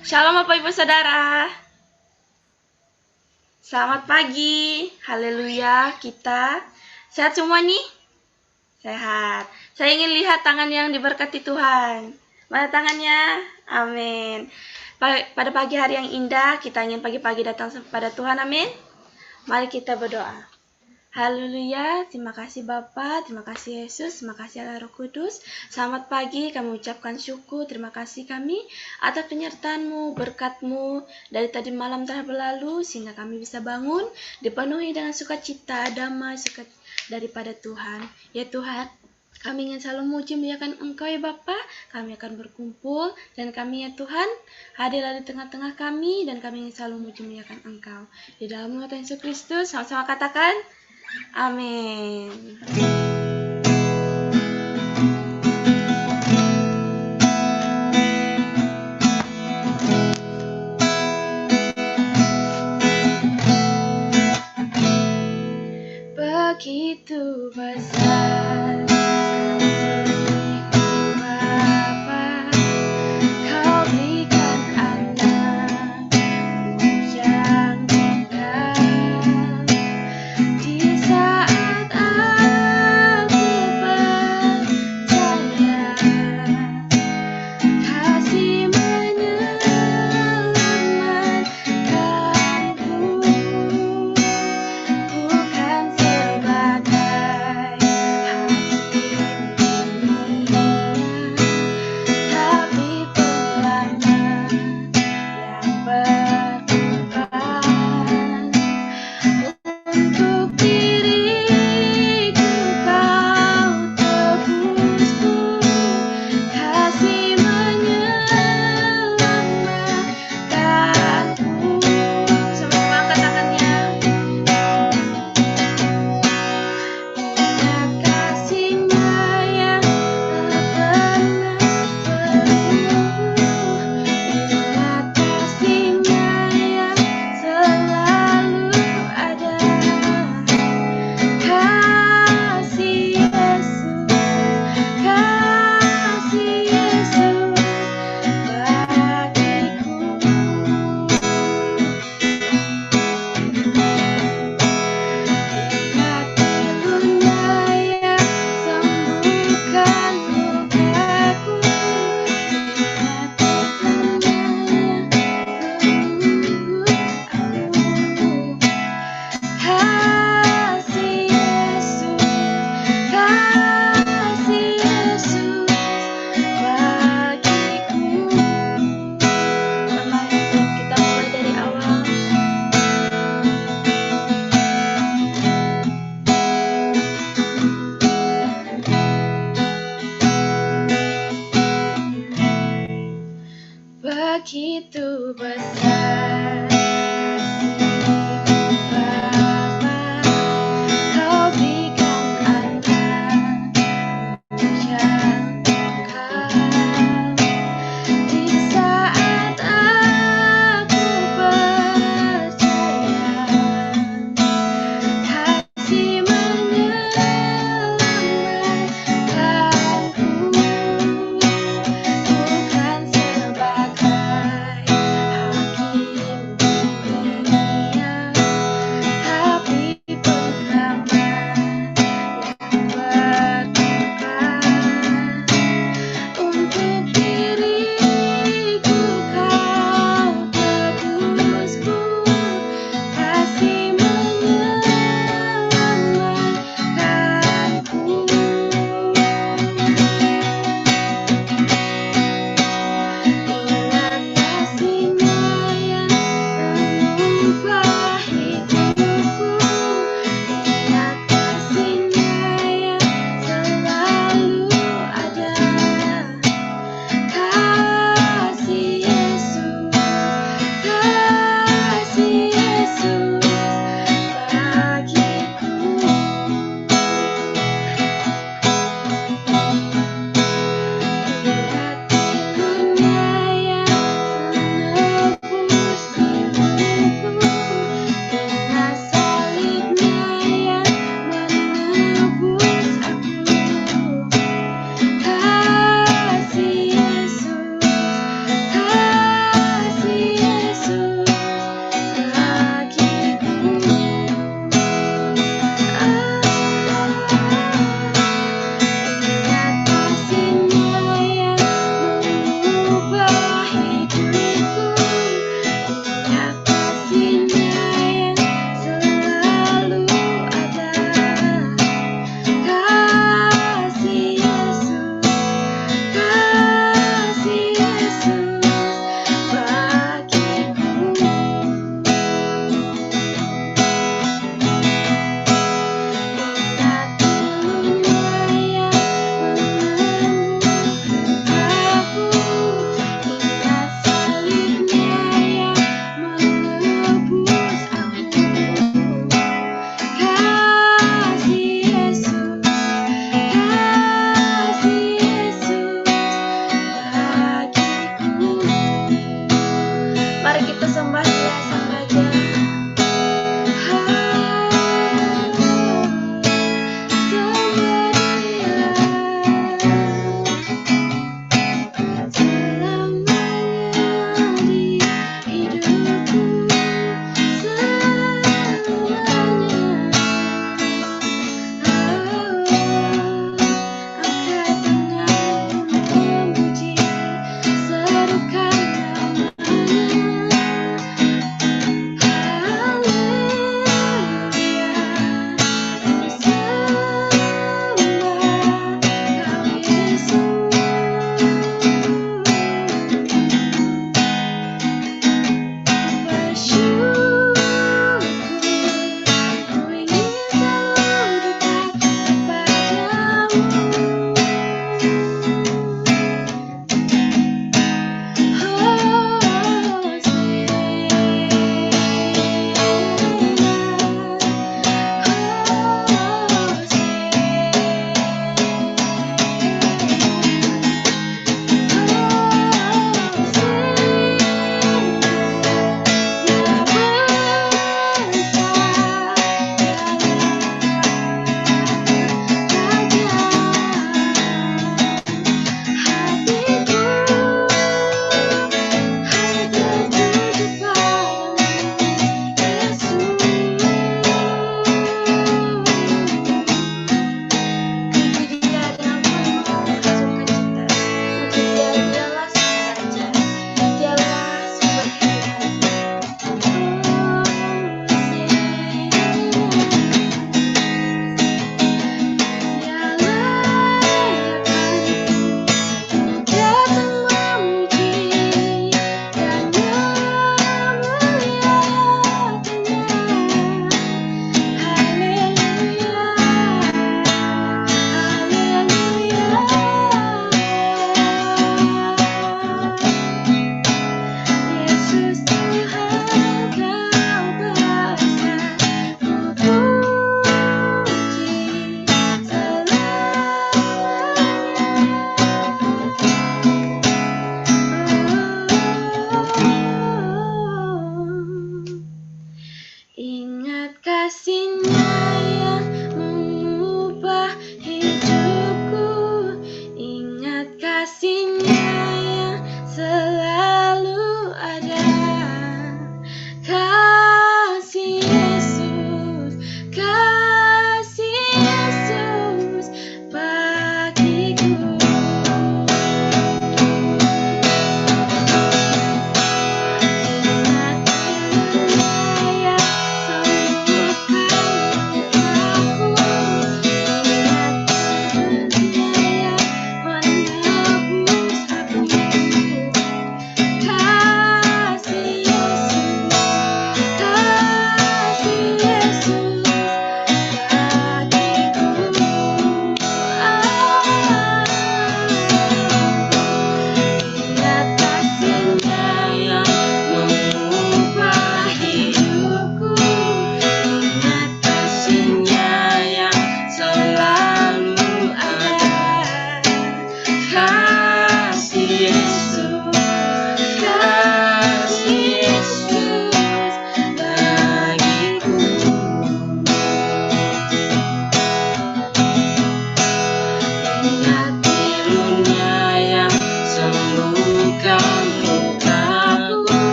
Shalom Bapak Ibu Saudara. Selamat pagi. Haleluya. Kita sehat semua nih? Sehat. Saya ingin lihat tangan yang diberkati Tuhan. Mana tangannya? Amin. Pada pagi hari yang indah, kita ingin pagi-pagi datang kepada Tuhan. Amin. Mari kita berdoa. Haleluya, terima kasih Bapa, terima kasih Yesus, terima kasih Allah Roh Kudus. Selamat pagi, kami ucapkan syukur, terima kasih kami atas penyertaan-Mu, berkat-Mu dari tadi malam telah berlalu sehingga kami bisa bangun dipenuhi dengan sukacita, damai, daripada Tuhan. Ya Tuhan, kami ingin selalu memuji muliakan Engkau ya Bapa. Kami akan berkumpul dan kami ya Tuhan hadirlah di tengah-tengah kami dan kami ingin selalu memuji muliakan Engkau. Di dalam nama Tuhan Yesus Kristus, sama-sama katakan amin. Begitu besar kasih-Mu Bapa, Kau berikan anak-Mu yang tunggal. Di saat aku percaya kasih menyelamatkanku, bukan sebagai hakim dunia, tapi pelamar yang berkorban. Untuk diriku Kau tebusku, kasih menyelamatkanku. Sama-sama angkat tangannya. Ingat kasih-Nya yang tak pernah berlalu, ingat kasih-Nya yang selalu ada. Kasih Yesus, kasih Yesus bagiku. Ingat pilu-Nya yang sembuhkan lukaku, ingat pilu-Nya yang menebus aku. Kasih Yesus, kasih Yesus bagiku. Mari kita mulai dari awal. Begitu besar kasih-Mu Bapa, Kau berikan anak-Mu yang tunggal. Di saat aku percaya kasih menyelamatkanku, bukan sebagai hakim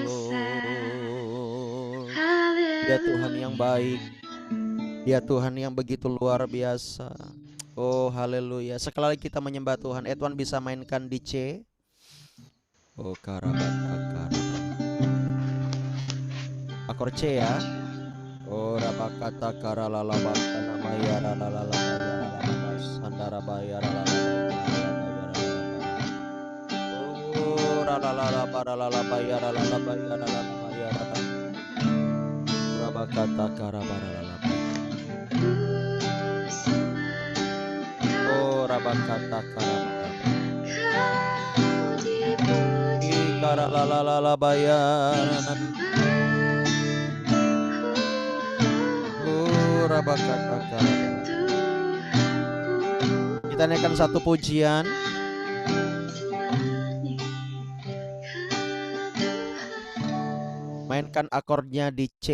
Lord. Dia Tuhan yang baik. Haleluya. Dia Tuhan yang begitu luar biasa. Oh haleluya. Sekali lagi kita menyembah Tuhan. Tuhan bisa mainkan di C. Oh karabata. Akor C ya. Oh rabakata karalalabaka namaya ralalalabaya sandarabaya ralalalabaya. Oh ralalalabaya ralalalabaya rabakata karabaralabaya. Oh rabakata karabaralabaya. Ikaralalabaya. Oh rabakata karabaralabaya. Kita naikkan satu pujian. Mainkan akordnya di C.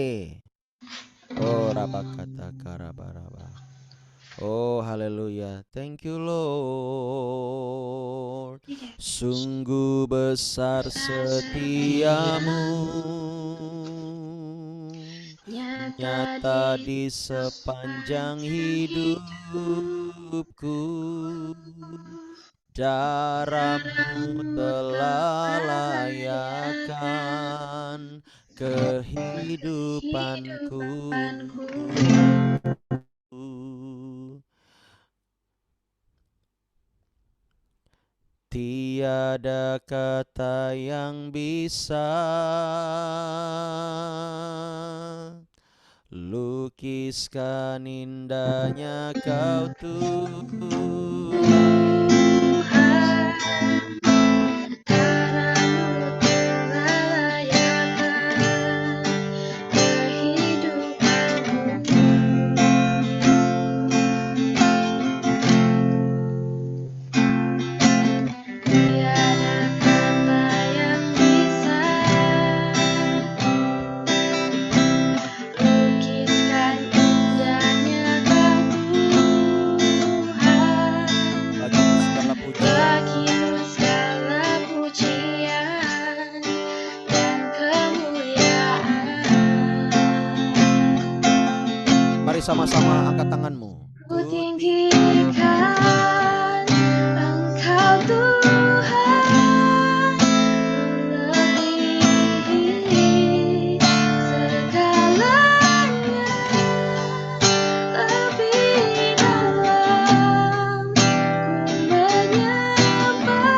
Oh rabakata karabaraba. Oh haleluya. Thank you Lord. Sungguh besar setiamu, nyata di sepanjang hidupku. Darahmu telah layakkan kehidupanku. Tiada kata yang bisa lukiskan indahnya kau Tuhan. Sama-sama angkat tanganmu. Ku tinggikan Engkau Tuhan, melebihi segalanya, lebih dalam ku menyembah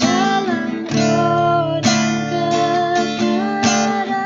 dalam roh dan kebenaran.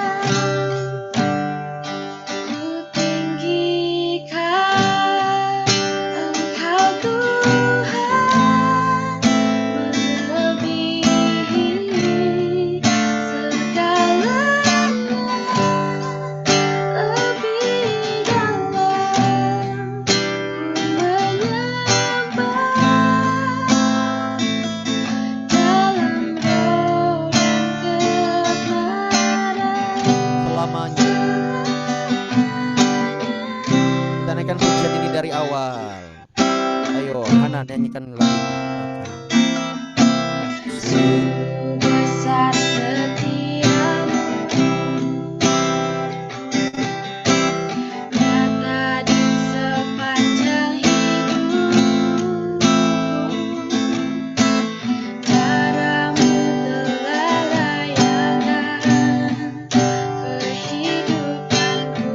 Nyanyikan lagi. Besar setiamu, nyata di sepanjang hidupku. Darahmu telah layakkan kehidupanku.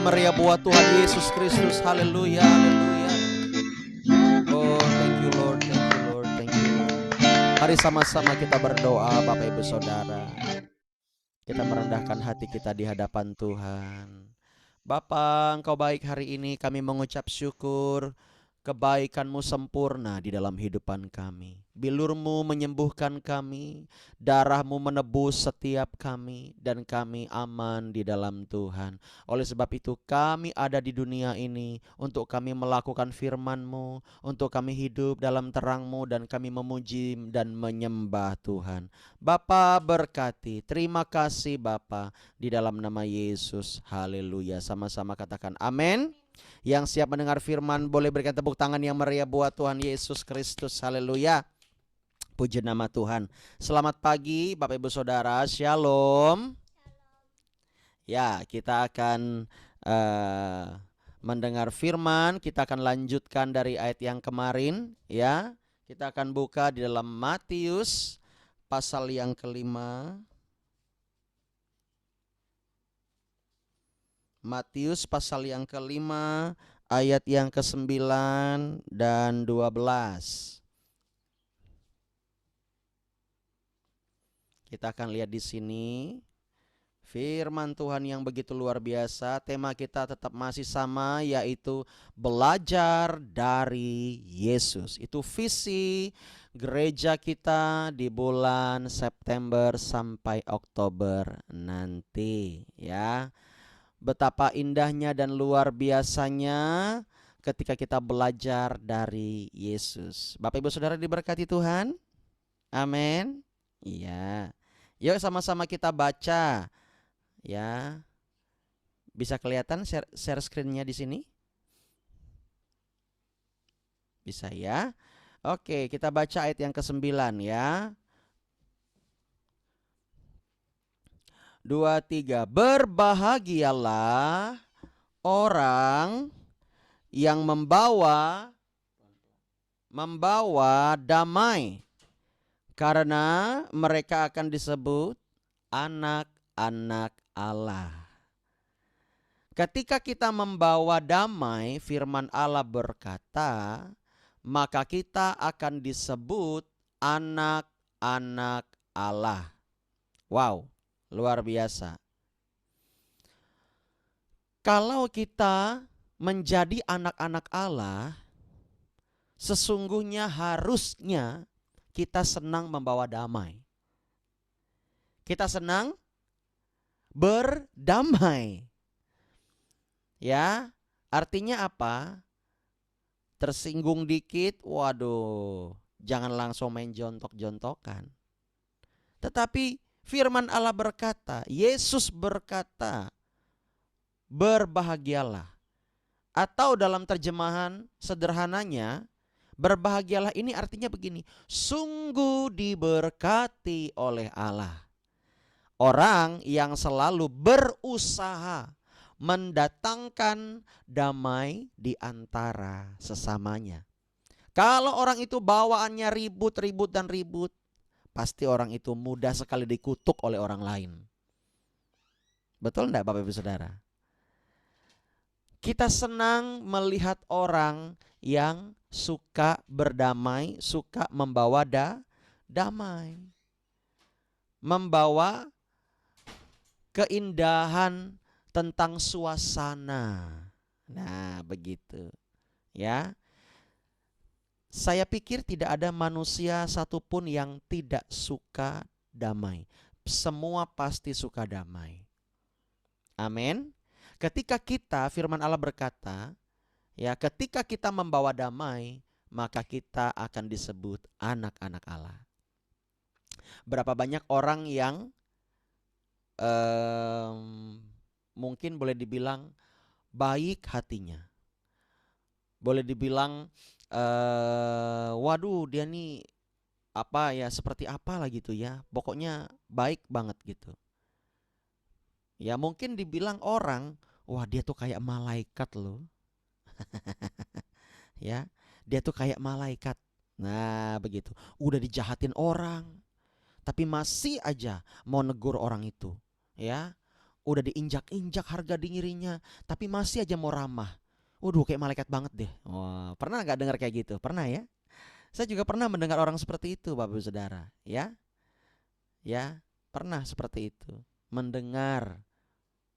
yang meriah buat Tuhan Yesus Kristus. Haleluya, haleluya. Oh, thank you Lord, thank you Lord, thank you Lord. Mari sama-sama kita berdoa Bapak Ibu Saudara. Kita merendahkan hati kita di hadapan Tuhan. Bapa, Engkau baik hari ini, kami mengucap syukur. Kebaikan-Mu sempurna di dalam hidupan kami. Bilur-Mu menyembuhkan kami, darah-Mu menebus setiap kami, dan kami aman di dalam Tuhan. Oleh sebab itu kami ada di dunia ini untuk kami melakukan firman-Mu, untuk kami hidup dalam terang-Mu, dan kami memuji dan menyembah Tuhan. Bapa berkati, terima kasih Bapa, di dalam nama Yesus. Haleluya. Sama-sama katakan amin. Yang siap mendengar firman boleh berikan tepuk tangan yang meriah buat Tuhan Yesus Kristus. Haleluya. Puji nama Tuhan. Selamat pagi Bapak Ibu Saudara. Shalom. Ya, kita akan mendengar firman. Kita akan lanjutkan dari ayat yang kemarin, ya. Kita akan buka di dalam Matius pasal yang kelima. Matius pasal yang kelima, ayat yang ke-9 dan 12. Kita akan lihat di sini firman Tuhan yang begitu luar biasa. Tema kita tetap masih sama, yaitu belajar dari Yesus. Itu visi gereja kita di bulan September sampai Oktober nanti, ya. Betapa indahnya dan luar biasanya ketika kita belajar dari Yesus. Bapak Ibu Saudara diberkati Tuhan. Amin. Iya. Yuk sama-sama kita baca. Ya. Bisa kelihatan share screen-nya di sini? Bisa ya. Oke, kita baca ayat yang ke-9 ya. 2, 3. Berbahagialah orang yang membawa damai, karena mereka akan disebut anak-anak Allah. Ketika kita membawa damai, firman Allah berkata, maka kita akan disebut anak-anak Allah. Wow. Luar biasa. Kalau kita menjadi anak-anak Allah, sesungguhnya harusnya kita senang membawa damai. Kita senang berdamai. Ya, artinya apa? Tersinggung dikit, waduh, jangan langsung main jontok-jontokan. Tetapi firman Allah berkata, Yesus berkata, berbahagialah. Atau dalam terjemahan sederhananya, berbahagialah ini artinya begini, sungguh diberkati oleh Allah. Orang yang selalu berusaha mendatangkan damai di antara sesamanya. Kalau orang itu bawaannya ribut, pasti orang itu mudah sekali dikutuk oleh orang lain. Betul enggak Bapak Ibu Saudara? Kita senang melihat orang yang suka berdamai, suka membawa damai. Membawa keindahan tentang suasana. Nah, begitu. Ya. Saya pikir tidak ada manusia satupun yang tidak suka damai. Semua pasti suka damai. Amin. Ketika kita, firman Allah berkata, ya, ketika kita membawa damai, maka kita akan disebut anak-anak Allah. Berapa banyak orang yang mungkin boleh dibilang baik hatinya. Boleh dibilang waduh dia nih apa ya, seperti apa lah gitu ya, pokoknya baik banget gitu ya. Mungkin dibilang orang, wah dia tuh kayak malaikat loh. Ya, dia tuh kayak malaikat. Nah begitu, udah dijahatin orang tapi masih aja mau negur orang itu, ya, Udah diinjak-injak harga dirinya, tapi masih aja mau ramah. Waduh, kayak malaikat banget deh. Wah, pernah nggak dengar kayak gitu? Pernah ya? Saya juga pernah mendengar orang seperti itu, Bapak Ibu Saudara. Ya, ya, pernah seperti itu. Mendengar,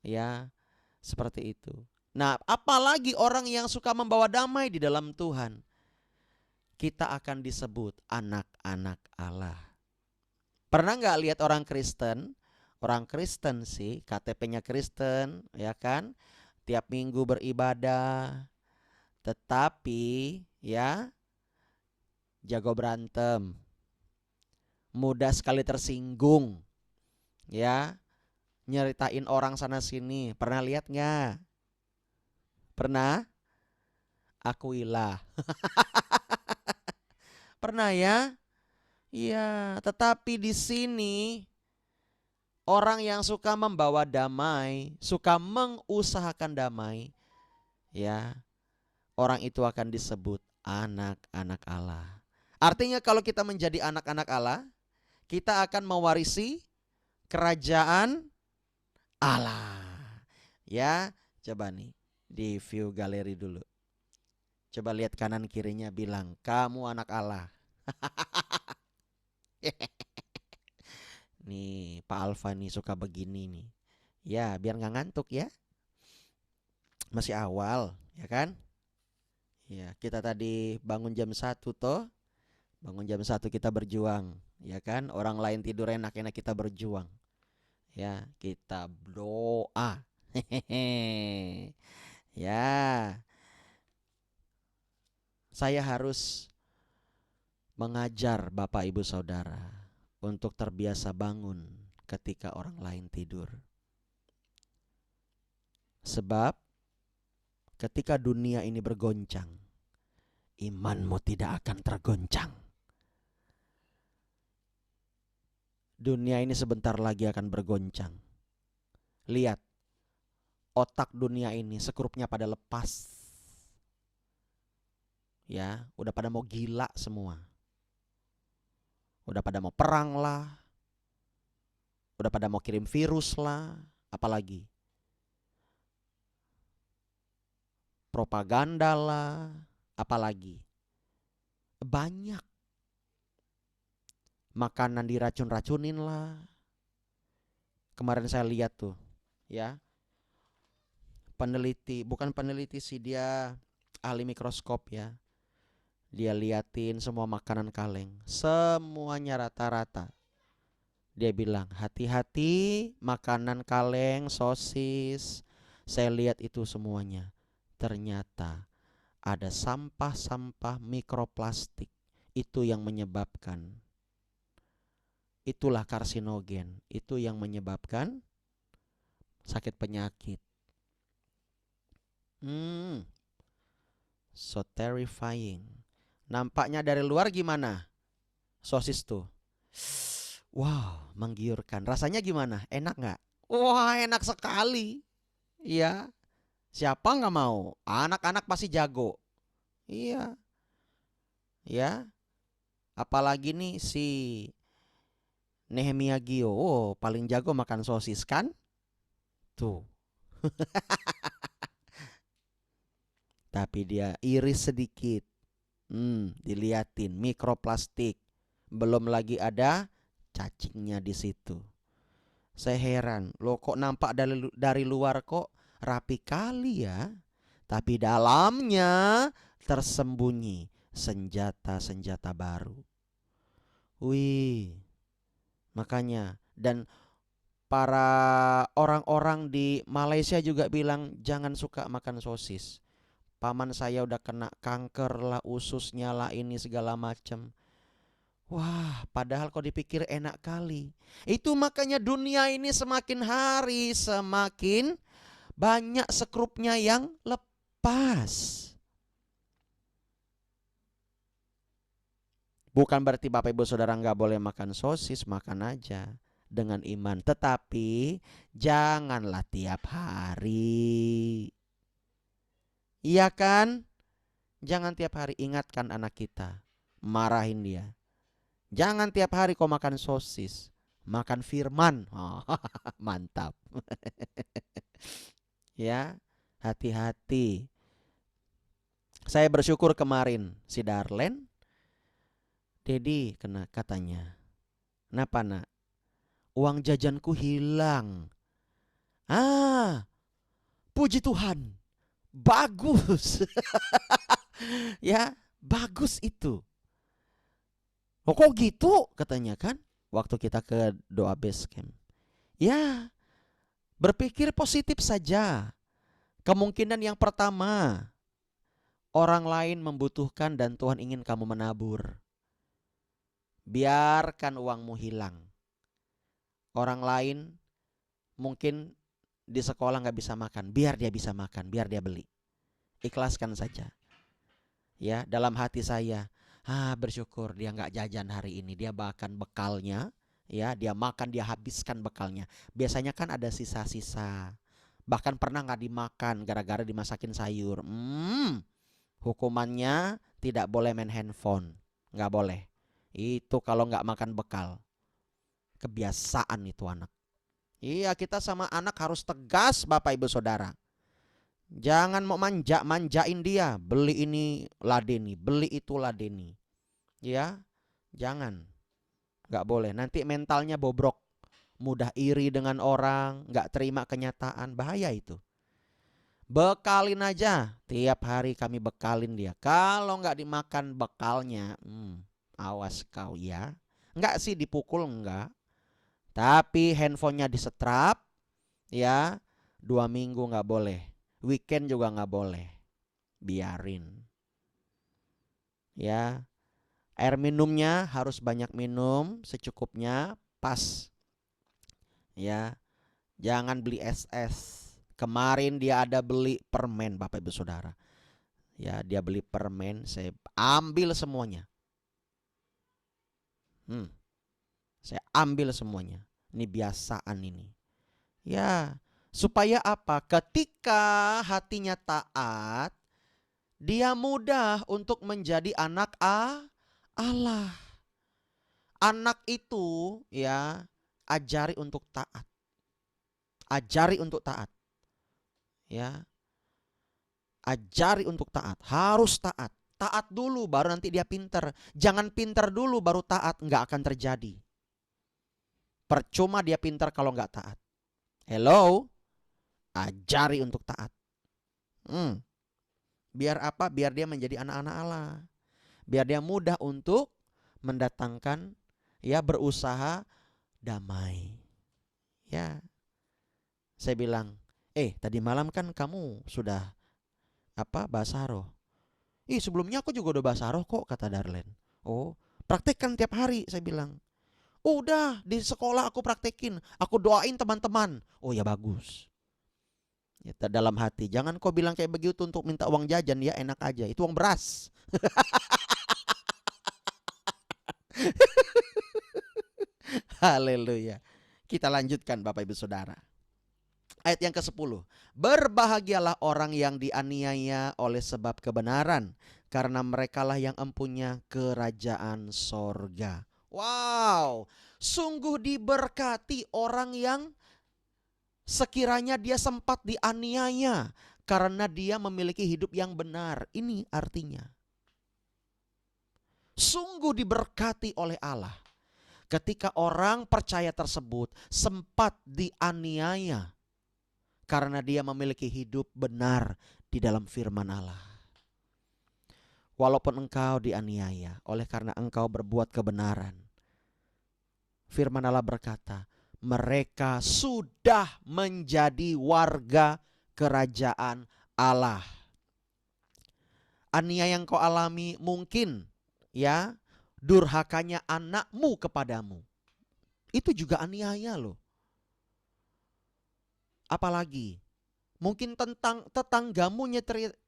ya, seperti itu. Nah, apalagi orang yang suka membawa damai di dalam Tuhan. Kita akan disebut anak-anak Allah. Pernah nggak lihat orang Kristen? Orang Kristen sih, KTP-nya Kristen, ya kan? Tiap minggu beribadah, tetapi ya jago berantem, mudah sekali tersinggung, ya, nyeritain orang sana sini. Pernah lihat nggak? Pernah? Akuilah. Pernah ya? Iya, tetapi di sini orang yang suka membawa damai, suka mengusahakan damai, ya, orang itu akan disebut anak-anak Allah. Artinya kalau kita menjadi anak-anak Allah, kita akan mewarisi kerajaan Allah. Ya, coba nih di view galeri dulu. Coba lihat kanan kirinya, bilang, kamu anak Allah. Nih Pak Alfa nih suka begini nih. Ya biar nggak ngantuk ya. Masih awal ya kan. Ya kita tadi bangun jam 1 toh. Bangun jam 1 kita berjuang, ya kan? Orang lain tidur enak-enak, kita berjuang. Ya, kita doa. Hehehe. Ya, saya harus mengajar Bapak Ibu Saudara untuk terbiasa bangun ketika orang lain tidur. Sebab ketika dunia ini bergoncang, imanmu tidak akan tergoncang. Dunia ini sebentar lagi akan bergoncang. Lihat, otak dunia ini sekrupnya pada lepas. Ya, udah pada mau gila semua. Udah pada mau perang lah. Udah pada mau kirim virus lah. Apalagi propaganda lah. Apalagi banyak. Makanan diracun-racunin lah. Kemarin saya lihat tuh, ya, peneliti, bukan peneliti sih, dia ahli mikroskop ya. Dia liatin semua makanan kaleng, semuanya rata-rata. Dia bilang, hati-hati makanan kaleng, sosis. Saya lihat itu semuanya. Ternyata ada sampah-sampah mikroplastik. Itu yang menyebabkan. Itulah karsinogen. Itu yang menyebabkan sakit penyakit. So terrifying. Nampaknya dari luar gimana? Sosis tuh. Wow, menggiurkan. Rasanya gimana? Enak nggak? Wah, enak sekali. Iya. Siapa nggak mau? Anak-anak pasti jago. Iya. Ya. Apalagi nih si Nehemia Gio. Oh, paling jago makan sosis kan? Tuh. Tapi dia iris sedikit. Diliatin mikroplastik. Belum lagi ada cacingnya di situ. Saya heran, loh kok nampak dari luar kok rapi kali ya, tapi dalamnya tersembunyi senjata-senjata baru. Wih, makanya, dan para orang-orang di Malaysia juga bilang jangan suka makan sosis. Paman saya udah kena kanker lah, ususnya lah, ini segala macam. Wah, padahal kau dipikir enak kali. Itu makanya dunia ini semakin hari semakin banyak sekrupnya yang lepas. Bukan berarti Bapak Ibu Saudara nggak boleh makan sosis, makan aja dengan iman. Tetapi janganlah tiap hari. Iya kan? Jangan tiap hari, ingatkan anak kita. Marahin dia. Jangan tiap hari kau makan sosis. makan firman. Oh, mantap. Ya, hati-hati. Saya bersyukur kemarin si Darlen, Dedi kena katanya, kenapa nak? Uang jajanku hilang. Ah, puji Tuhan, bagus. Ya, bagus itu. Oh kok gitu katanya kan, waktu kita ke doa base camp. Ya, berpikir positif saja. Kemungkinan yang pertama, orang lain membutuhkan dan Tuhan ingin kamu menabur. Biarkan uangmu hilang. Orang lain mungkin di sekolah nggak bisa makan, biar dia bisa makan, biar dia beli. Ikhlaskan saja. Ya, dalam hati saya, bersyukur dia nggak jajan hari ini, dia bahkan bekalnya, ya, dia makan, dia habiskan bekalnya. Biasanya kan ada sisa-sisa. Bahkan pernah nggak dimakan gara-gara dimasakin sayur. Hukumannya tidak boleh main handphone, nggak boleh. Itu kalau nggak makan bekal. Kebiasaan itu anak. Iya, kita sama anak harus tegas, Bapak Ibu Saudara. Jangan mau manjain dia, beli ini ladeni, beli itu ladeni. Ya, jangan. Nggak boleh, nanti mentalnya bobrok. Mudah iri dengan orang, nggak terima kenyataan, bahaya itu. Bekalin aja, tiap hari kami bekalin dia. Kalau nggak dimakan bekalnya, awas kau ya. Nggak sih dipukul, nggak. Tapi handphonenya disetrap, ya, 2 minggu nggak boleh. Weekend juga nggak boleh. Biarin. Ya, air minumnya harus banyak minum, secukupnya, pas. Ya, jangan beli es. Kemarin dia ada beli permen, Bapak Ibu Saudara. Ya, dia beli permen, saya ambil semuanya. Saya ambil semuanya. Ini biasaan ini. Ya, supaya apa? Ketika hatinya taat, dia mudah untuk menjadi anak Allah. Anak itu ya, ajari untuk taat. Ajari untuk taat. Ya. Ajari untuk taat. Harus taat. Taat dulu baru nanti dia pinter. Jangan pinter dulu baru taat, nggak akan terjadi. Percuma dia pinter kalau nggak taat. Hello? Ajari untuk taat. Biar apa? Biar dia menjadi anak-anak Allah. Biar dia mudah untuk mendatangkan, ya, berusaha damai. Ya. Saya bilang, tadi malam kan kamu sudah basaroh. Sebelumnya aku juga udah basaroh kok, kata Darlen. Oh, praktekkan tiap hari, saya bilang. Udah, di sekolah aku praktekin, aku doain teman-teman. Oh ya bagus. Ya, dalam hati, jangan kau bilang kayak begitu untuk minta uang jajan, ya enak aja. Itu uang beras. Haleluya. Kita lanjutkan Bapak Ibu Saudara. Ayat yang ke-10. Berbahagialah orang yang dianiaya oleh sebab kebenaran, karena merekalah yang empunya kerajaan sorga. Wow, sungguh diberkati orang yang sekiranya dia sempat dianiaya karena dia memiliki hidup yang benar. Ini artinya sungguh diberkati oleh Allah ketika orang percaya tersebut sempat dianiaya karena dia memiliki hidup benar di dalam firman Allah. Walaupun engkau dianiaya oleh karena engkau berbuat kebenaran, firman Allah berkata, mereka sudah menjadi warga kerajaan Allah. Aniaya yang kau alami mungkin, ya, durhakanya anakmu kepadamu. Itu juga aniaya loh. Apalagi mungkin tentang tetanggamu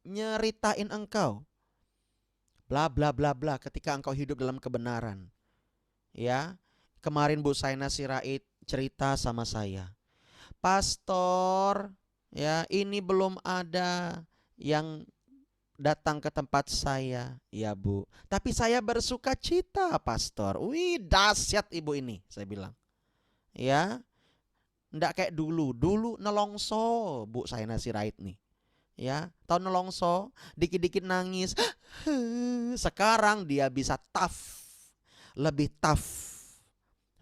nyeritain engkau, bla bla bla bla, ketika engkau hidup dalam kebenaran. Ya, kemarin Bu Saina Sirait cerita sama saya, Pastor, ya ini belum ada yang datang ke tempat saya. Ya Bu, tapi saya bersuka cita Pastor. Wih dahsyat ibu ini, saya bilang. Ya, ndak kayak dulu. Dulu nelongso, Bu Saina Sirait nih. Ya, tahun nelongso, dikit-dikit nangis. Sekarang dia bisa tough, lebih tough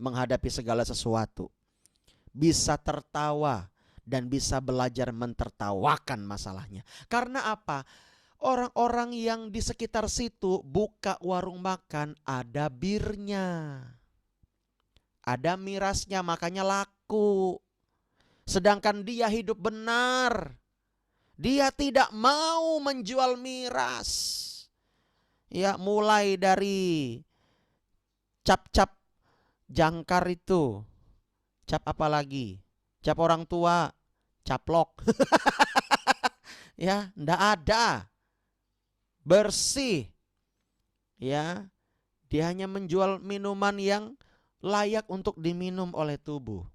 menghadapi segala sesuatu. Bisa tertawa dan bisa belajar mentertawakan masalahnya. Karena apa? Orang-orang yang di sekitar situ buka warung makan, ada birnya, ada mirasnya, makanya laku. Sedangkan dia hidup benar. Dia tidak mau menjual miras. Ya, mulai dari cap-cap jangkar itu. Cap apa lagi? Cap orang tua, caplok. Ya, ndak ada. Bersih. Ya, dia hanya menjual minuman yang layak untuk diminum oleh tubuh.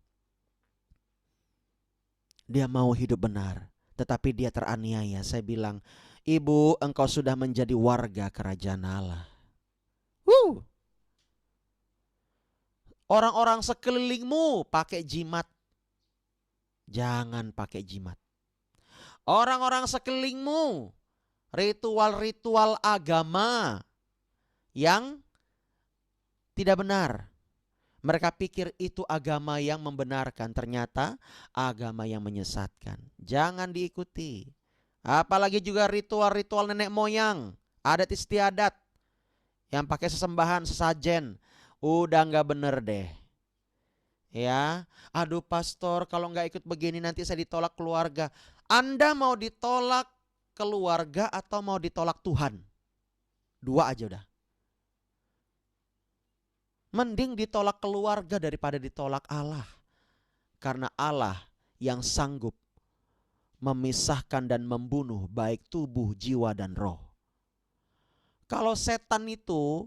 Dia mau hidup benar, tetapi dia teraniaya. Saya bilang, ibu, engkau sudah menjadi warga kerajaan Allah. Orang-orang sekelilingmu pakai jimat. Jangan pakai jimat. Orang-orang sekelilingmu ritual-ritual agama yang tidak benar. Mereka pikir itu agama yang membenarkan, ternyata agama yang menyesatkan. Jangan diikuti. Apalagi juga ritual-ritual nenek moyang, adat istiadat yang pakai sesembahan, sesajen. Udah nggak bener deh. Ya, aduh pastor, kalau nggak ikut begini nanti saya ditolak keluarga. Anda mau ditolak keluarga atau mau ditolak Tuhan? Dua aja udah. Mending ditolak keluarga daripada ditolak Allah. Karena Allah yang sanggup memisahkan dan membunuh baik tubuh, jiwa, dan roh. Kalau setan itu,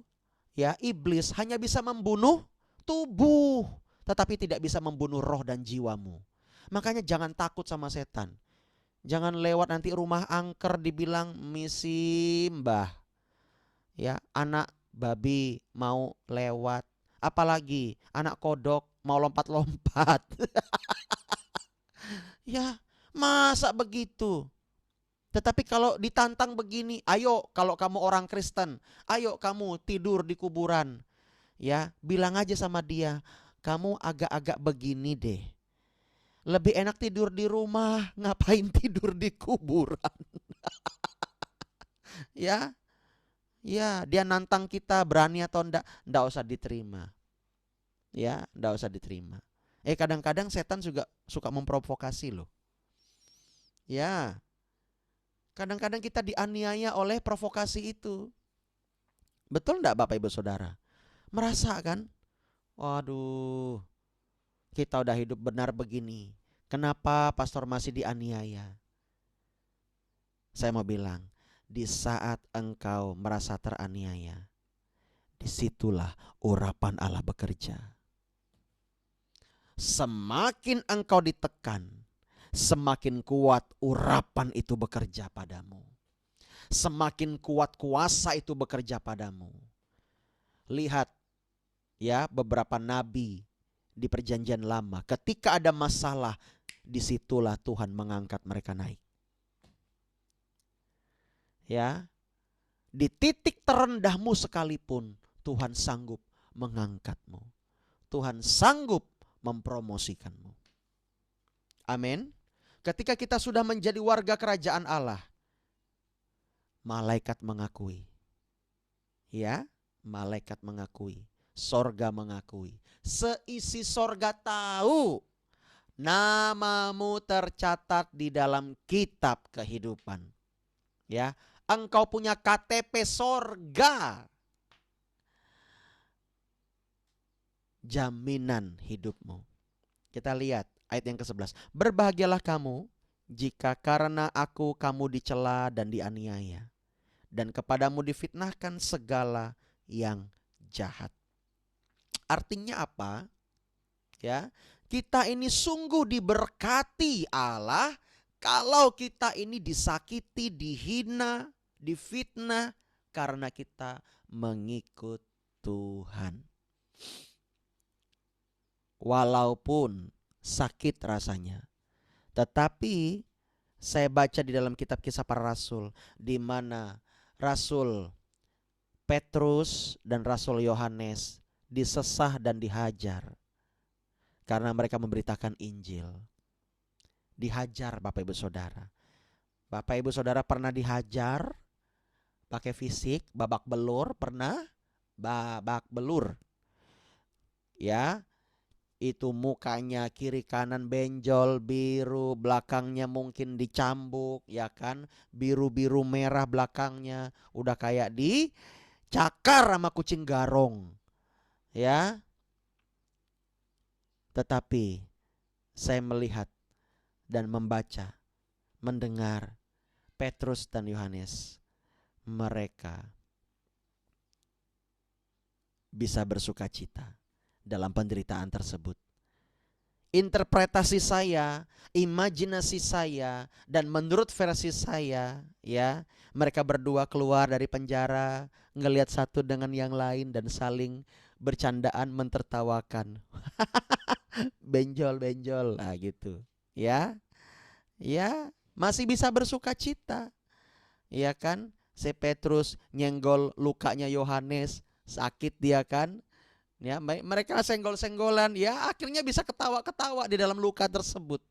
ya iblis hanya bisa membunuh tubuh, tetapi tidak bisa membunuh roh dan jiwamu. Makanya jangan takut sama setan. Jangan lewat nanti rumah angker dibilang misi mbah. Ya, anak babi mau lewat. Apalagi anak kodok mau lompat-lompat. Ya, masa begitu? Tetapi kalau ditantang begini, ayo kalau kamu orang Kristen, ayo kamu tidur di kuburan. Ya, bilang aja sama dia, kamu agak-agak begini deh. Lebih enak tidur di rumah, ngapain tidur di kuburan? Ya, ya, dia nantang kita, berani atau enggak usah diterima. Ya, enggak usah diterima. Kadang-kadang setan juga suka memprovokasi loh. Ya, kadang-kadang kita dianiaya oleh provokasi itu. Betul enggak Bapak Ibu Saudara? Merasa kan? Waduh, kita udah hidup benar begini. Kenapa pastor masih dianiaya? Saya mau bilang, di saat engkau merasa teraniaya, disitulah urapan Allah bekerja. Semakin engkau ditekan, semakin kuat urapan itu bekerja padamu. Semakin kuat kuasa itu bekerja padamu. Lihat ya beberapa nabi di perjanjian lama, ketika ada masalah, disitulah Tuhan mengangkat mereka naik. Ya, di titik terendahmu sekalipun Tuhan sanggup mengangkatmu. Tuhan sanggup mempromosikanmu. Amin. Ketika kita sudah menjadi warga kerajaan Allah, malaikat mengakui. Ya, malaikat mengakui. Sorga mengakui. Seisi sorga tahu namamu tercatat di dalam kitab kehidupan. Ya, engkau punya KTP sorga. Jaminan hidupmu. Kita lihat ayat yang ke-11. Berbahagialah kamu jika karena aku kamu dicela dan dianiaya, dan kepadamu difitnahkan segala yang jahat. Artinya apa? Ya, kita ini sungguh diberkati Allah kalau kita ini disakiti, dihina, difitnah karena kita mengikut Tuhan. walaupun sakit rasanya. Tetapi saya baca di dalam kitab Kisah Para Rasul, di mana Rasul Petrus dan Rasul Yohanes disesah dan dihajar karena mereka memberitakan Injil. Dihajar Bapak Ibu Saudara. Bapak Ibu Saudara pernah dihajar pakai fisik, babak belur, pernah? Babak belur. Ya, itu mukanya kiri kanan benjol, biru, belakangnya mungkin dicambuk, ya kan? Biru-biru merah belakangnya, udah kayak dicakar sama kucing garong. Ya. Tetapi saya melihat dan membaca, mendengar Petrus dan Yohanes, mereka bisa bersuka cita dalam penderitaan tersebut. Interpretasi saya, imajinasi saya, dan menurut versi saya, ya, mereka berdua keluar dari penjara, ngelihat satu dengan yang lain dan saling bercandaan mentertawakan. Benjol-benjol lah gitu. Ya. Ya, masih bisa bersuka cita. Ya kan? Si Petrus nyenggol lukanya Yohanes, sakit dia kan? Ya, mereka senggol-senggolan, ya akhirnya bisa ketawa-ketawa di dalam luka tersebut.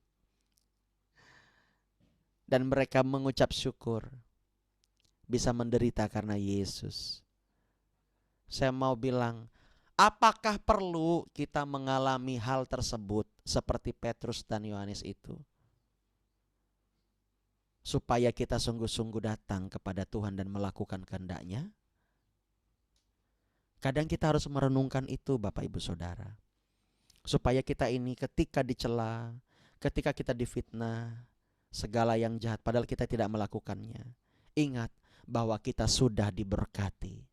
Dan mereka mengucap syukur bisa menderita karena Yesus. Saya mau bilang, apakah perlu kita mengalami hal tersebut seperti Petrus dan Yohanes itu? Supaya kita sungguh-sungguh datang kepada Tuhan dan melakukan kehendak-Nya? Kadang kita harus merenungkan itu Bapak Ibu Saudara. Supaya kita ini ketika dicela, ketika kita difitnah, segala yang jahat padahal kita tidak melakukannya, ingat bahwa kita sudah diberkati.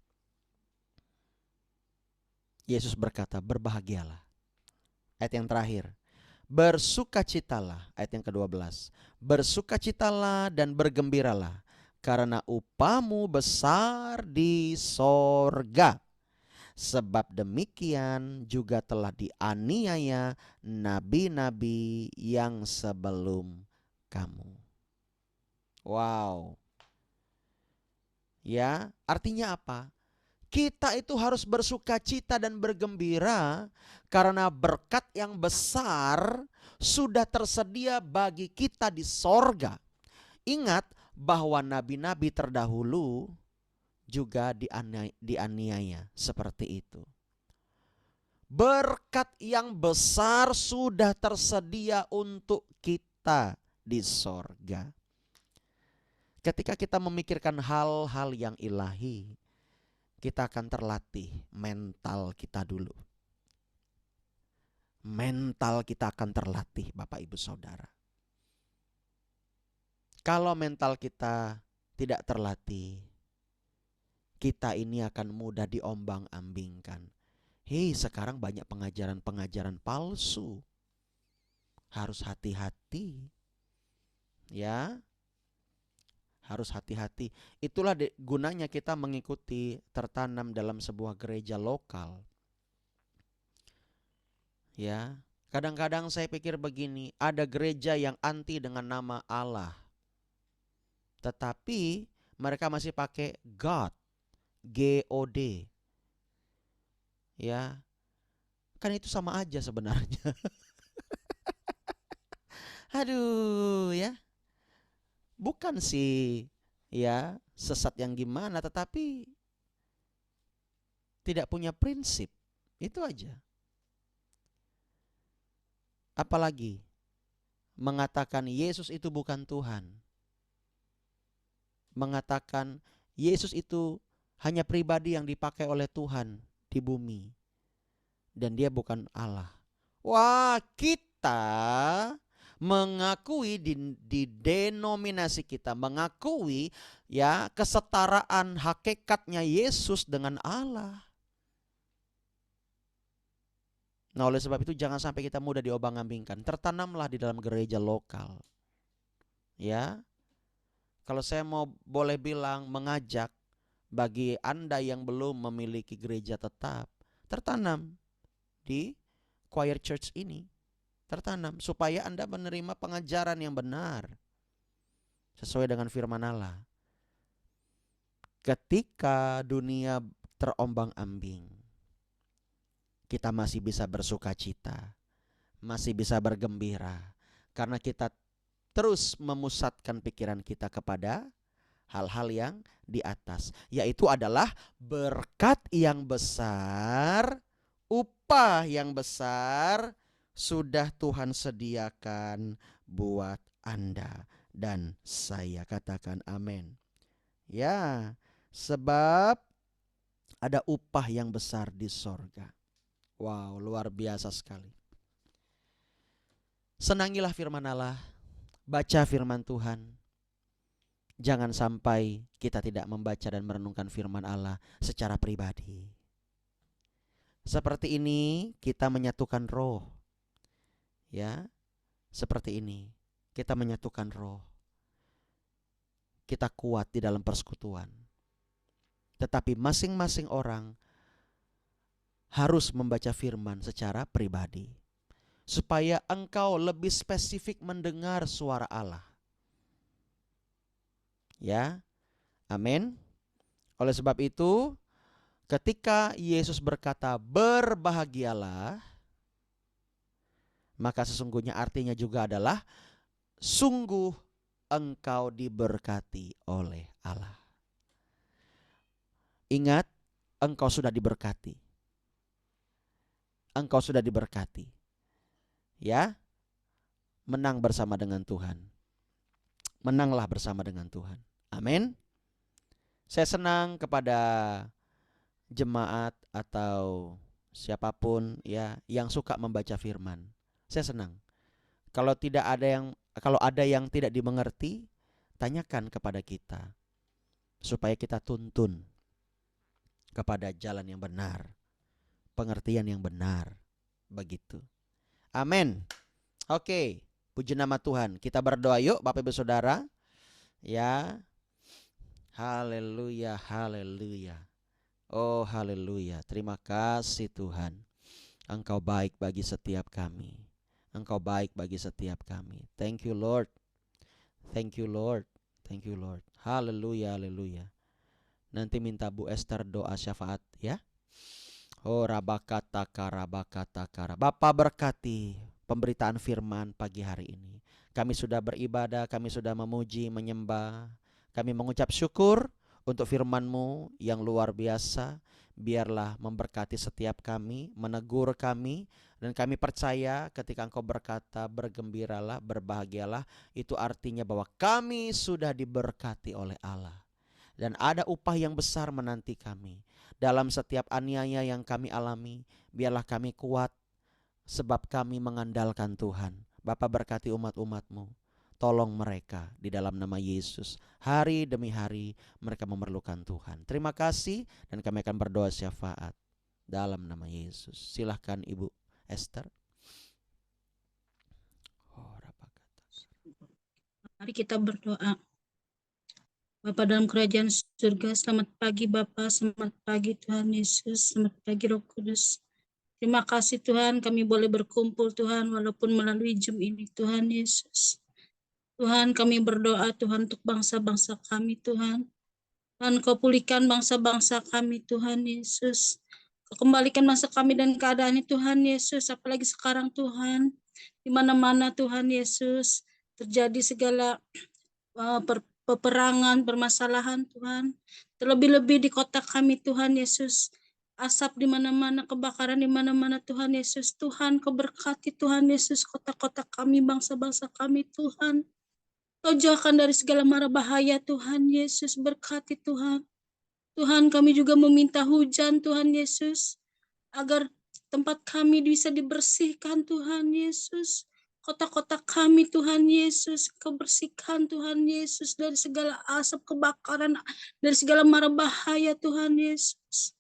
Yesus berkata, berbahagialah. Ayat yang terakhir, bersukacitalah. Ayat yang ke-12, bersukacitalah dan bergembiralah, karena upahmu besar di sorga. Sebab demikian juga telah dianiaya nabi-nabi yang sebelum kamu. Wow. Ya, artinya apa? Kita itu harus bersuka cita dan bergembira karena berkat yang besar sudah tersedia bagi kita di sorga. Ingat bahwa nabi-nabi terdahulu juga dianiaya seperti itu. Berkat yang besar sudah tersedia untuk kita di sorga. Ketika kita memikirkan hal-hal yang ilahi, kita akan terlatih mental kita dulu. Mental kita akan terlatih Bapak Ibu Saudara. Kalau mental kita tidak terlatih, kita ini akan mudah diombang-ambingkan. Hei, sekarang banyak pengajaran-pengajaran palsu. Harus hati-hati. Ya. Harus hati-hati. Itulah gunanya kita mengikuti tertanam dalam sebuah gereja lokal. Ya. Kadang-kadang saya pikir begini, ada gereja yang anti dengan nama Allah. Tetapi mereka masih pakai God. G-O-D. Ya. Kan itu sama aja sebenarnya. Aduh ya. Bukan sih ya sesat yang gimana, tetapi tidak punya prinsip. Itu aja. Apalagi mengatakan Yesus itu bukan Tuhan. Mengatakan Yesus itu hanya pribadi yang dipakai oleh Tuhan di bumi. Dan dia bukan Allah. Wah, kita mengakui di denominasi kita, mengakui ya kesetaraan hakikatnya Yesus dengan Allah. Nah, oleh sebab itu jangan sampai kita mudah diobang-ambingkan. Tertanamlah di dalam gereja lokal. Ya. Kalau saya mau boleh bilang mengajak bagi Anda yang belum memiliki gereja tetap, tertanam di Choir Church ini tertanam supaya Anda menerima pengajaran yang benar sesuai dengan firman Allah. Ketika dunia terombang-ambing, kita masih bisa bersuka cita, masih bisa bergembira, karena kita terus memusatkan pikiran kita kepada hal-hal yang di atas, yaitu adalah berkat yang besar, upah yang besar sudah Tuhan sediakan buat Anda dan saya. Katakan amin. Ya, sebab ada upah yang besar di sorga. Wow, luar biasa sekali. Senangilah firman Allah, baca firman Tuhan. Jangan sampai kita tidak membaca dan merenungkan firman Allah secara pribadi. Seperti ini kita menyatukan roh. Ya, seperti ini kita menyatukan roh. Kita kuat di dalam persekutuan. Tetapi masing-masing orang harus membaca firman secara pribadi, supaya engkau lebih spesifik mendengar suara Allah. Ya, amin. Oleh sebab itu, ketika Yesus berkata berbahagialah, maka sesungguhnya artinya juga adalah sungguh engkau diberkati oleh Allah. Ingat, engkau sudah diberkati. Engkau sudah diberkati. Ya, menang bersama dengan Tuhan. Menanglah bersama dengan Tuhan. Amin. Saya senang kepada jemaat atau siapapun ya yang suka membaca firman. Saya senang. Kalau ada yang tidak dimengerti, tanyakan kepada kita supaya kita tuntun kepada jalan yang benar, pengertian yang benar, begitu. Amin. Oke, puji nama Tuhan. Kita berdoa yuk Bapak Ibu Saudara. Ya. Haleluya, haleluya. Oh haleluya. Terima kasih Tuhan. Engkau baik bagi setiap kami. Engkau baik bagi setiap kami. Thank you Lord. Thank you Lord. Thank you Lord. Haleluya, haleluya. Nanti minta Bu Esther doa syafaat ya. Oh rabakatakara. Bapa berkati pemberitaan firman pagi hari ini. Kami sudah beribadah, kami sudah memuji, menyembah. Kami mengucap syukur untuk firman-Mu yang luar biasa. Biarlah memberkati setiap kami, menegur kami. Dan kami percaya ketika Engkau berkata bergembiralah, berbahagialah. Itu artinya bahwa kami sudah diberkati oleh Allah. Dan ada upah yang besar menanti kami. Dalam setiap aniaya yang kami alami, biarlah kami kuat. Sebab kami mengandalkan Tuhan. Bapa berkati umat-umat-Mu. Tolong mereka di dalam nama Yesus. Hari demi hari mereka memerlukan Tuhan. Terima kasih dan kami akan berdoa syafaat dalam nama Yesus. Silahkan Ibu Esther. Mari kita berdoa. Bapa dalam kerajaan surga, selamat pagi Bapa, selamat pagi Tuhan Yesus, selamat pagi Roh Kudus. Terima kasih Tuhan kami boleh berkumpul Tuhan walaupun melalui Zoom ini Tuhan Yesus. Tuhan kami berdoa Tuhan untuk bangsa-bangsa kami Tuhan. Tuhan Kau pulihkan bangsa-bangsa kami Tuhan Yesus. Kau kembalikan masa kami dan keadaannya Tuhan Yesus. Apalagi sekarang Tuhan. Di mana-mana Tuhan Yesus terjadi segala peperangan, permasalahan Tuhan. Terlebih-lebih di kota kami Tuhan Yesus. Asap di mana-mana, kebakaran di mana-mana Tuhan Yesus. Tuhan Kau berkati Tuhan Yesus kota-kota kami, bangsa-bangsa kami Tuhan. Kau jauhkan dari segala mara bahaya Tuhan Yesus, berkati Tuhan. Tuhan kami juga meminta hujan Tuhan Yesus, agar tempat kami bisa dibersihkan Tuhan Yesus. Kota-kota kami Tuhan Yesus, Kau bersihkan Tuhan Yesus dari segala asap kebakaran, dari segala mara bahaya Tuhan Yesus.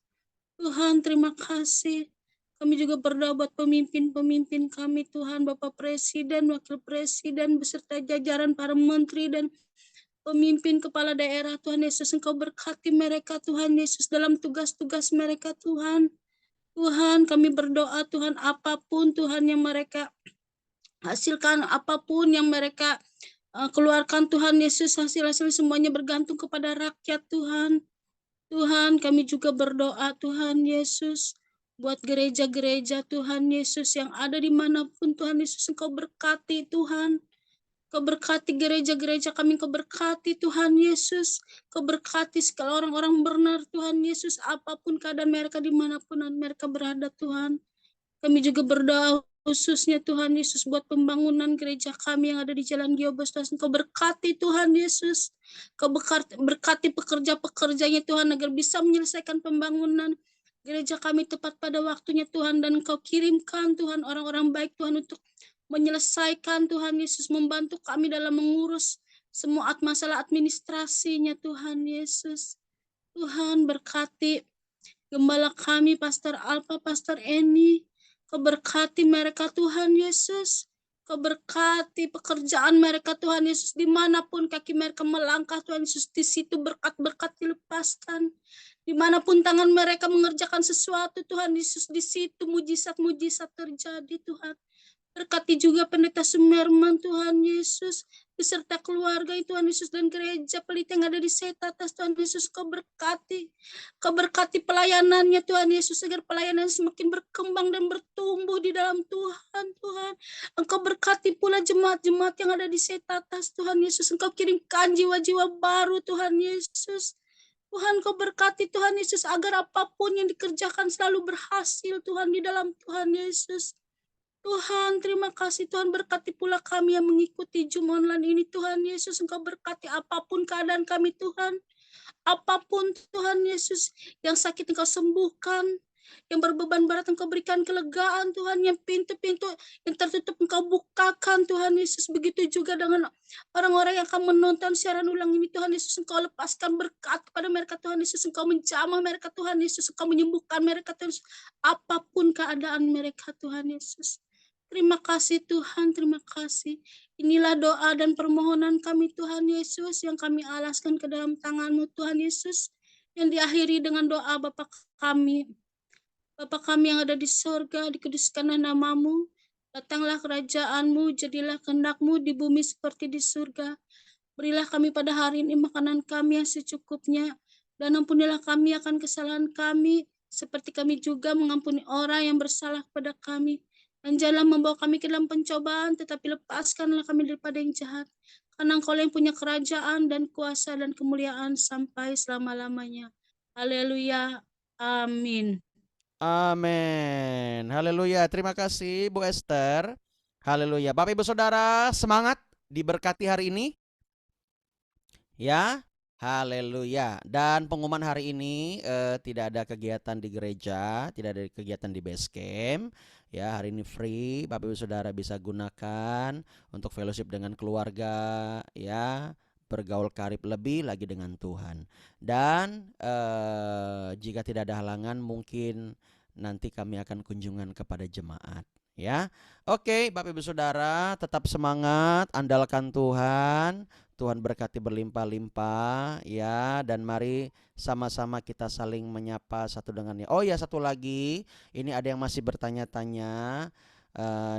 Tuhan terima kasih. Kami juga berdoa buat pemimpin-pemimpin kami Tuhan, Bapak Presiden, Wakil Presiden, beserta jajaran para menteri dan pemimpin kepala daerah Tuhan Yesus. Engkau berkati mereka Tuhan Yesus dalam tugas-tugas mereka Tuhan. Tuhan, kami berdoa Tuhan, apapun Tuhan yang mereka hasilkan, apapun yang mereka keluarkan Tuhan Yesus, hasil-hasil semuanya bergantung kepada rakyat Tuhan. Tuhan, kami juga berdoa Tuhan Yesus, buat gereja-gereja Tuhan Yesus yang ada dimanapun Tuhan Yesus, Engkau berkati Tuhan. Kau berkati gereja-gereja kami, Kau berkati Tuhan Yesus. Kau berkati segala orang-orang benar Tuhan Yesus, apapun keadaan mereka dimanapun mereka berada Tuhan. Kami juga berdoa khususnya Tuhan Yesus buat pembangunan gereja kami yang ada di Jalan Giobos Tuhan. Kau berkati Tuhan Yesus. Kau berkati pekerja-pekerjanya Tuhan agar bisa menyelesaikan pembangunan gereja kami tepat pada waktunya Tuhan. Dan Kau kirimkan Tuhan orang-orang baik Tuhan untuk menyelesaikan Tuhan Yesus, membantu kami dalam mengurus semua masalah administrasinya Tuhan Yesus. Tuhan berkati gembala kami, Pastor Alpa, Pastor Eni. Kau berkati mereka Tuhan Yesus. Kau berkati pekerjaan mereka Tuhan Yesus. Dimanapun kaki mereka melangkah Tuhan Yesus, di situ berkat-berkat dilepaskan. Dimanapun tangan mereka mengerjakan sesuatu Tuhan Yesus, di situ mujizat-mujizat terjadi Tuhan. Berkati juga Pendeta Sumerman Tuhan Yesus, beserta keluarga Tuhan Yesus, dan gereja pelita yang ada di Setatas Tuhan Yesus. Kau berkati pelayanannya Tuhan Yesus, agar pelayanan semakin berkembang dan bertumbuh di dalam Tuhan. Tuhan, Engkau berkati pula jemaat-jemaat yang ada di Setatas Tuhan Yesus. Engkau kirimkan jiwa-jiwa baru Tuhan Yesus. Tuhan, Kau berkati Tuhan Yesus, agar apapun yang dikerjakan selalu berhasil Tuhan di dalam Tuhan Yesus. Tuhan, terima kasih Tuhan, berkati pula kami yang mengikuti Zoom online ini Tuhan Yesus. Engkau berkati apapun keadaan kami Tuhan. Apapun Tuhan Yesus, yang sakit Engkau sembuhkan, yang berbeban berat Engkau berikan kelegaan Tuhan, yang pintu-pintu yang tertutup Engkau bukakan Tuhan Yesus. Begitu juga dengan orang-orang yang akan menonton siaran ulang ini Tuhan Yesus. Engkau lepaskan berkat kepada mereka Tuhan Yesus. Engkau menjamah mereka Tuhan Yesus. Engkau menyembuhkan mereka Tuhan Yesus. Apapun keadaan mereka Tuhan Yesus. Terima kasih Tuhan, terima kasih. Inilah doa dan permohonan kami Tuhan Yesus, yang kami alaskan ke dalam tangan-Mu Tuhan Yesus, yang diakhiri dengan doa Bapa kami. Bapa kami yang ada di sorga, dikuduskanlah nama-Mu, datanglah kerajaan-Mu, jadilah kehendak-Mu di bumi seperti di surga. Berilah kami pada hari ini makanan kami yang secukupnya, dan ampunilah kami akan kesalahan kami, seperti kami juga mengampuni orang yang bersalah kepada kami. Dan janganlah membawa kami ke dalam pencobaan, tetapi lepaskanlah kami daripada yang jahat. Karena Engkau yang punya kerajaan dan kuasa dan kemuliaan sampai selama-lamanya. Haleluya. Amin. Amin. Haleluya. Terima kasih Bu Esther. Haleluya. Bapak Ibu Saudara, semangat diberkati hari ini. Ya. Haleluya. Dan pengumuman hari ini tidak ada kegiatan di gereja, tidak ada kegiatan di base camp. Ya, hari ini free. Bapak Ibu Saudara bisa gunakan untuk fellowship dengan keluarga, ya, bergaul karib lebih lagi dengan Tuhan. Dan jika tidak ada halangan, mungkin nanti kami akan kunjungan kepada jemaat, ya. Oke, Bapak Ibu Saudara, tetap semangat, andalkan Tuhan. Tuhan berkati berlimpah-limpah, ya. Dan mari sama-sama kita saling menyapa satu dengan yang. Oh ya, satu lagi, ini ada yang masih bertanya-tanya.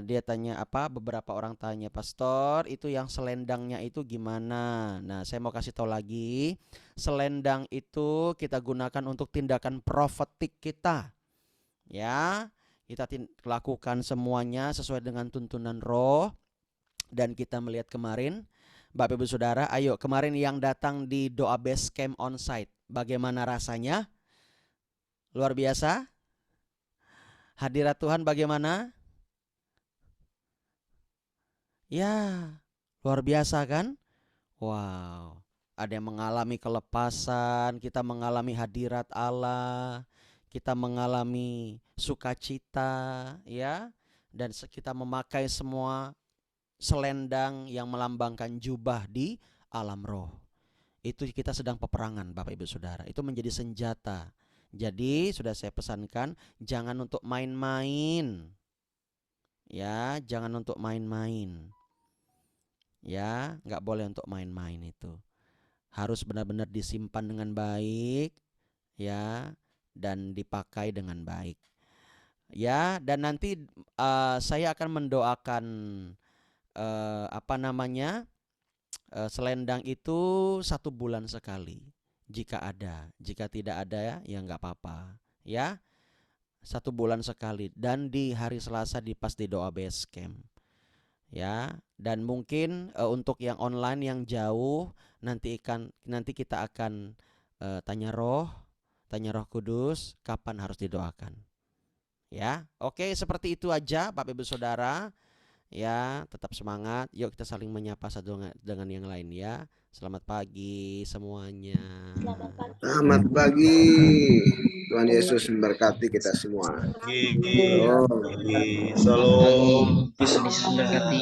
Dia tanya apa? Beberapa orang tanya, Pastor, itu yang selendangnya itu gimana? Nah, saya mau kasih tahu lagi, selendang itu kita gunakan untuk tindakan profetik kita, ya. Kita lakukan semuanya sesuai dengan tuntunan Roh. Dan kita melihat kemarin, Bapak Ibu Saudara, ayo kemarin yang datang di doa base camp onsite, bagaimana rasanya? Luar biasa? Hadirat Tuhan bagaimana? Ya, luar biasa kan? Wow, ada yang mengalami kelepasan, kita mengalami hadirat Allah, kita mengalami sukacita, ya. Dan kita memakai semua selendang yang melambangkan jubah di alam roh. Itu kita sedang peperangan Bapak Ibu Saudara. Itu menjadi senjata. Jadi sudah saya pesankan, jangan untuk main-main. Ya, jangan untuk main-main. Ya, nggak boleh untuk main-main itu. Harus benar-benar disimpan dengan baik, ya, dan dipakai dengan baik. ya, dan nanti saya akan mendoakan selendang itu 1 bulan sekali. Jika ada, jika tidak ada ya nggak apa-apa. Ya, 1 bulan sekali dan di hari Selasa pas di doa base camp. Ya, dan mungkin untuk yang online yang jauh nanti kita akan tanya Roh Kudus kapan harus didoakan. Ya, oke, seperti itu aja Bapak Ibu Saudara. Ya, tetap semangat. Yuk kita saling menyapa satu dengan yang lain ya. Selamat pagi semuanya. Selamat pagi. Tuhan Yesus memberkati kita semua. Salam. Yesus memberkati.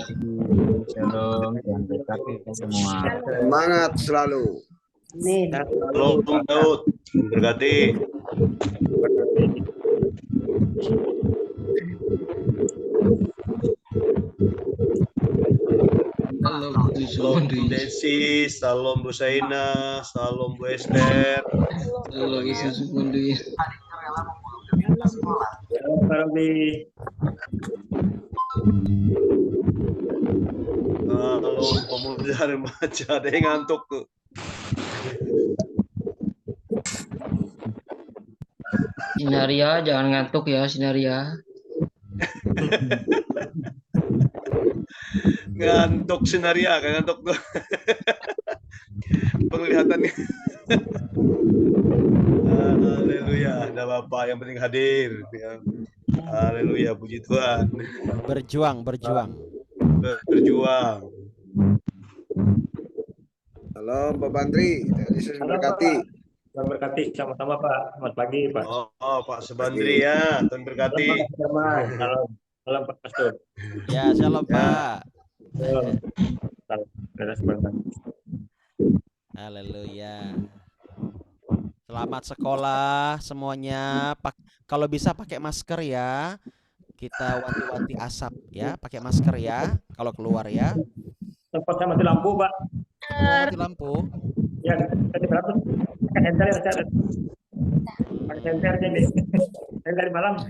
Shalom, Tuhan berkati kita semua. Semangat selalu. Shalom Daud, berkati. Salam Bu Desi, salam Bu Saina, salam Bu Esther. Salam Yesus Mundi. Salam pemuda remaja, ada yang ngantuk tuh. Sinaria, jangan ngantuk ya, Sinaria. Ngantuk Sinaria, kan ngantuk tuh. Penglihatannya. Haleluya, ada Bapak yang penting hadir. Haleluya, puji Tuhan. Berjuang. Berjuang. Salam Pak Bandri. Tuhan Yesus memberkati. Tuhan berkati sama-sama Pak. Selamat pagi Pak. Oh, Pak Sebandri ya, Tuhan berkati. Salam, salam Pak Pastor. Ya, shalom Pak. Salam. Haleluya. Selamat sekolah semuanya. Kalau bisa pakai masker ya. Kita wanti-wanti asap ya, pakai masker ya kalau keluar ya. Tempatnya mati lampu Pak. Mati lampu. Ya, tadi berapa? Pakai senter ya, pakai senter aja nih. Saya dari malam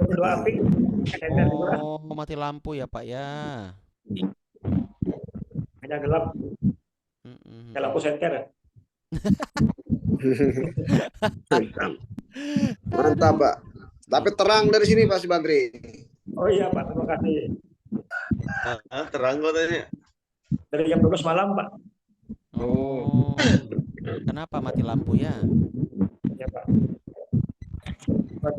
dua api. Pakai senter. Oh, mati lampu ya Pak ya. Hanya gelap. Kayak lampu senter. Mantap Pak. Tapi terang dari sini Pak Subandri. Oh iya Pak, terima kasih. Terang katanya. Dari jam 12 malam Pak. Oh. Kenapa mati lampu ya? Ya Pak.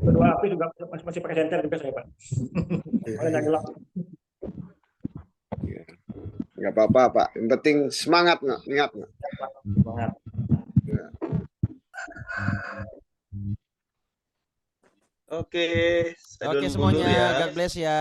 Kedua api juga masih pakai senter juga saya Pak. Hanya gelap. Enggak apa-apa Pak. Yang penting semangat nggak? Ingat nggak? Semangat. Oke, Oke semuanya, God bless ya.